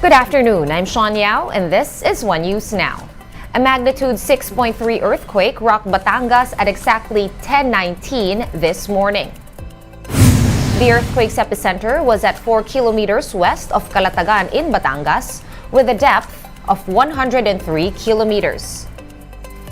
Good afternoon, I'm Sean Yao and this is One News Now. A magnitude 6.3 earthquake rocked Batangas at exactly 10:19 this morning. The earthquake's epicenter was at 4 kilometers west of Calatagan in Batangas with a depth of 103 kilometers.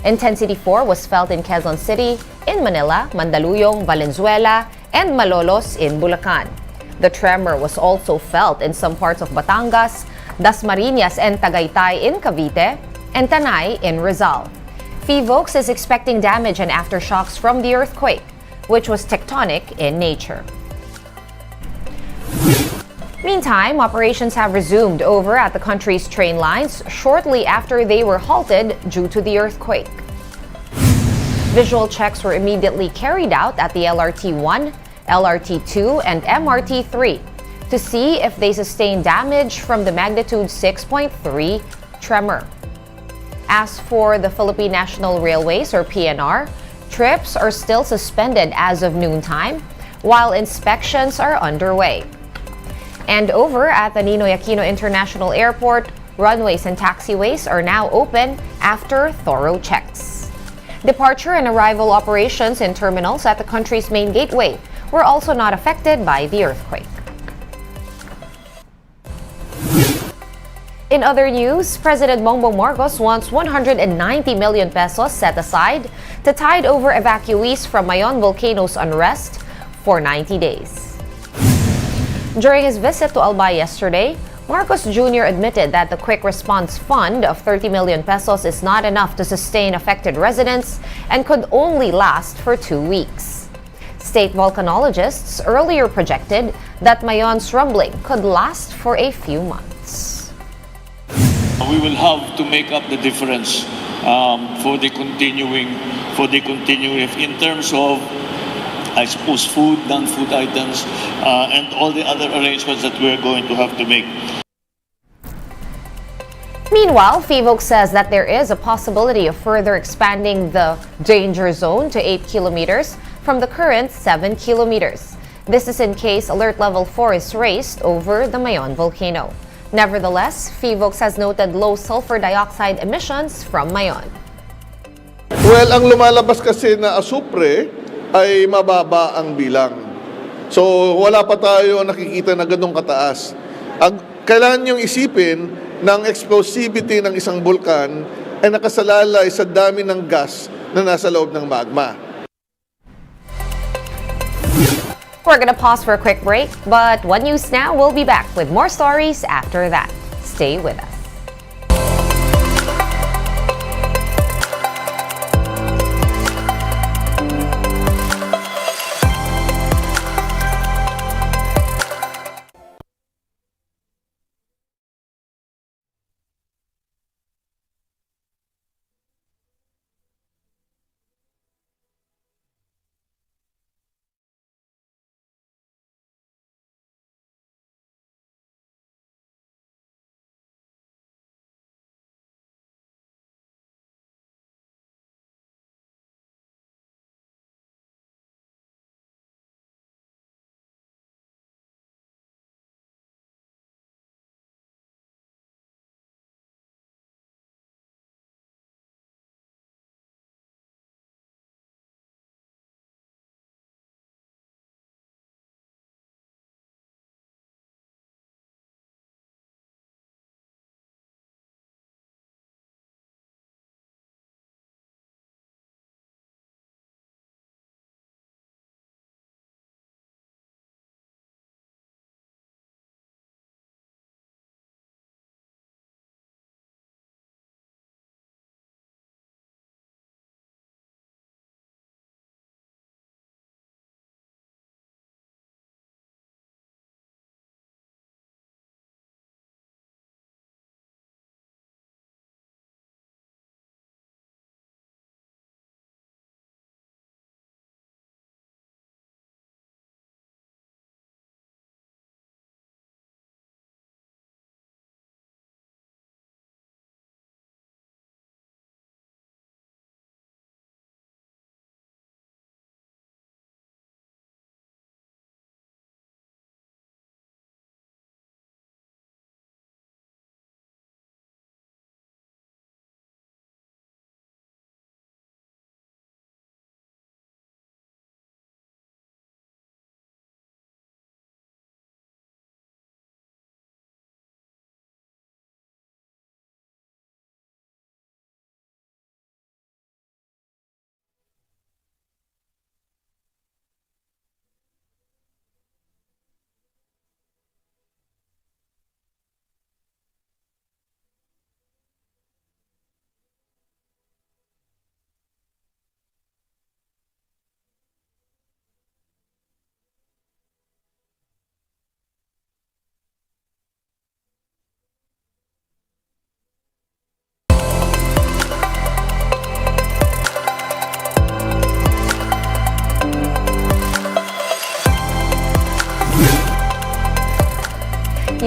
Intensity 4 was felt in Quezon City, in Manila, Mandaluyong, Valenzuela, and Malolos in Bulacan. The tremor was also felt in some parts of Batangas, Dasmariñas and Tagaytay in Cavite, and Tanay in Rizal. PHIVOLCS is expecting damage and aftershocks from the earthquake, which was tectonic in nature. Meantime, operations have resumed over at the country's train lines shortly after they were halted due to the earthquake. Visual checks were immediately carried out at the LRT-1, LRT-2, and MRT-3 to see if they sustained damage from the magnitude 6.3 tremor. As for the Philippine National Railways, or PNR, trips are still suspended as of noontime, while inspections are underway. And over at the Ninoy Aquino International Airport, runways and taxiways are now open after thorough checks. Departure and arrival operations in terminals at the country's main gateway were also not affected by the earthquake. In other news, President Bongbong Marcos wants 190 million pesos set aside to tide over evacuees from Mayon volcano's unrest for 90 days. During his visit to Albay yesterday, Marcos Jr. admitted that the Quick Response Fund of 30 million pesos is not enough to sustain affected residents and could only last for 2 weeks. State volcanologists earlier projected that Mayon's rumbling could last for a few months. We will have to make up the difference for the continuing in terms of, I suppose, food, non-food items, and all the other arrangements that we're going to have to make. Meanwhile, PHIVOLCS says that there is a possibility of further expanding the danger zone to 8 kilometers from the current 7 kilometers. This is in case Alert Level 4 is raised over the Mayon volcano. Nevertheless, PHIVOLCS has noted low sulfur dioxide emissions from Mayon. Well, ang lumalabas kasi na asupre ay mababa ang bilang. So, wala pa tayo nakikita na ganong kataas. Kailangan niyong isipin ng explosivity ng isang bulkan ay nakasalalay sa dami ng gas na nasa loob ng magma. We're going to pause for a quick break, but One News Now will be back with more stories after that. Stay with us.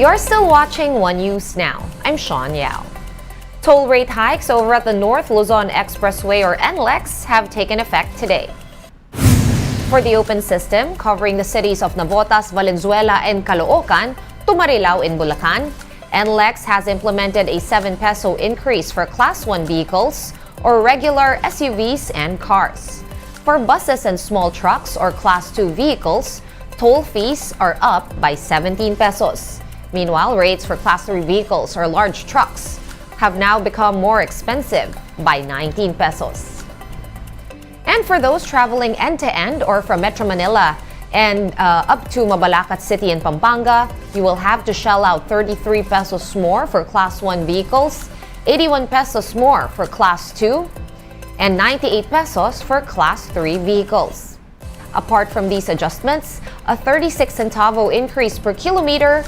You're still watching One News Now. I'm Sean Yao. Toll rate hikes over at the North Luzon Expressway or NLEX have taken effect today. For the open system covering the cities of Navotas, Valenzuela, and Caloocan to Marilao in Bulacan, NLEX has implemented a 7 peso increase for Class 1 vehicles or regular SUVs and cars. For buses and small trucks or Class 2 vehicles, toll fees are up by 17 pesos. Meanwhile, rates for Class 3 vehicles or large trucks have now become more expensive by 19 pesos. And for those traveling end-to-end or from Metro Manila and up to Mabalacat City in Pampanga, you will have to shell out 33 pesos more for Class 1 vehicles, 81 pesos more for Class 2, and 98 pesos for Class 3 vehicles. Apart from these adjustments, a 36 centavo increase per kilometer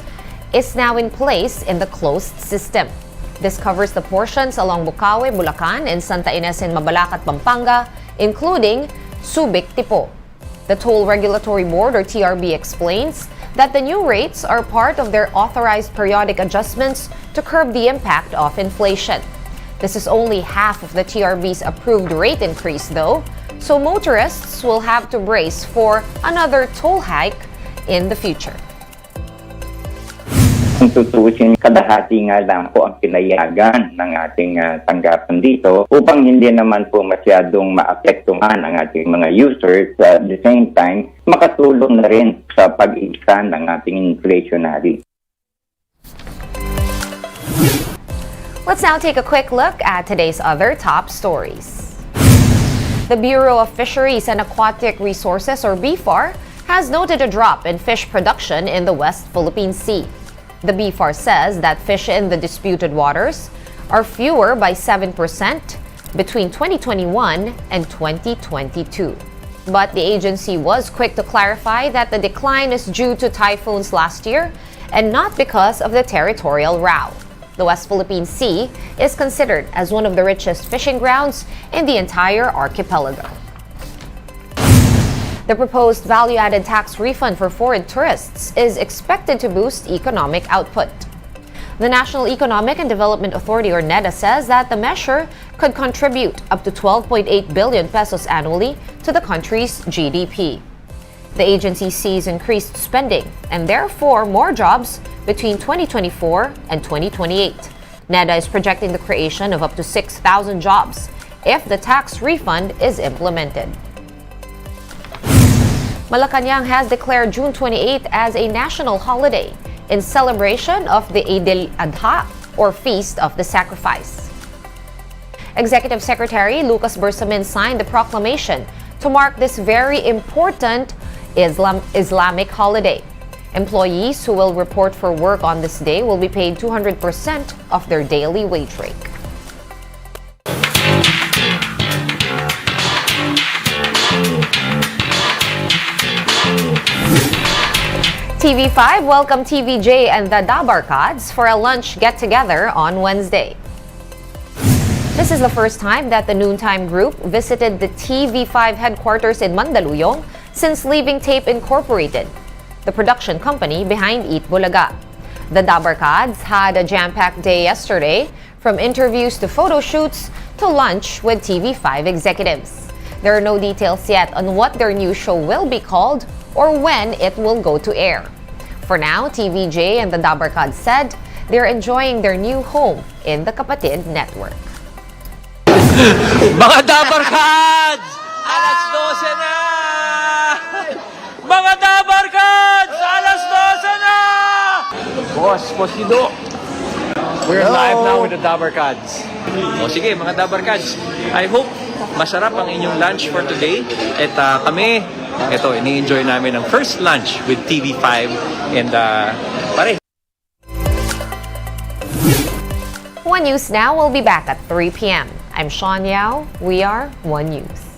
is now in place in the closed system. This covers the portions along Bukawi, Bulacan, and Santa Ines in Mabalacat, Pampanga, including Subic, Tipo. The Toll Regulatory Board or TRB explains that the new rates are part of their authorized periodic adjustments to curb the impact of inflation. This is only half of the TRB's approved rate increase though, so motorists will have to brace for another toll hike in the future. Kung tutuusin, kadahati nga lang po ang pinayagan ng ating tanggapan dito upang hindi naman po masyadong maapektuhan ang ating mga users. At the same time, makatulong na rin sa pag-ibsan ng ating inflationary. Let's now take a quick look at today's other top stories. The Bureau of Fisheries and Aquatic Resources or BFAR has noted a drop in fish production in the West Philippine Sea. The BFAR says that fish in the disputed waters are fewer by 7% between 2021 and 2022. But the agency was quick to clarify that the decline is due to typhoons last year and not because of the territorial row. The West Philippine Sea is considered as one of the richest fishing grounds in the entire archipelago. The proposed value-added tax refund for foreign tourists is expected to boost economic output. The National Economic and Development Authority or NEDA says that the measure could contribute up to 12.8 billion pesos annually to the country's GDP. The agency sees increased spending and therefore more jobs between 2024 and 2028. NEDA is projecting the creation of up to 6,000 jobs if the tax refund is implemented. Malacanang has declared June 28 as a national holiday in celebration of the Eid al-Adha or Feast of the Sacrifice. Executive Secretary Lucas Bersamin signed the proclamation to mark this very important Islamic holiday. Employees who will report for work on this day will be paid 200% of their daily wage rate. TV5 welcomed TVJ and the Dabarkads for a lunch get-together on Wednesday. This is the first time that the Noontime Group visited the TV5 headquarters in Mandaluyong since leaving Tape Incorporated, the production company behind Eat Bulaga. The Dabarkads had a jam-packed day yesterday, from interviews to photo shoots to lunch with TV5 executives. There are no details yet on what their new show will be called or when it will go to air. For now, TVJ and the Dabarkads said they're enjoying their new home in the Kapatid Network. Mga Dabarkads! Alas 12 na! Mga Dabarkads! Alas 12 na! Boss Sido. We're live now with the Dabarkads. O sige, mga Dabarkads, I hope masarap ang inyong lunch for today. At kami, ito, ini-enjoy namin ang first lunch with TV5 and pare. One News Now will be back at 3 p.m. I'm Sean Yao. We are One News.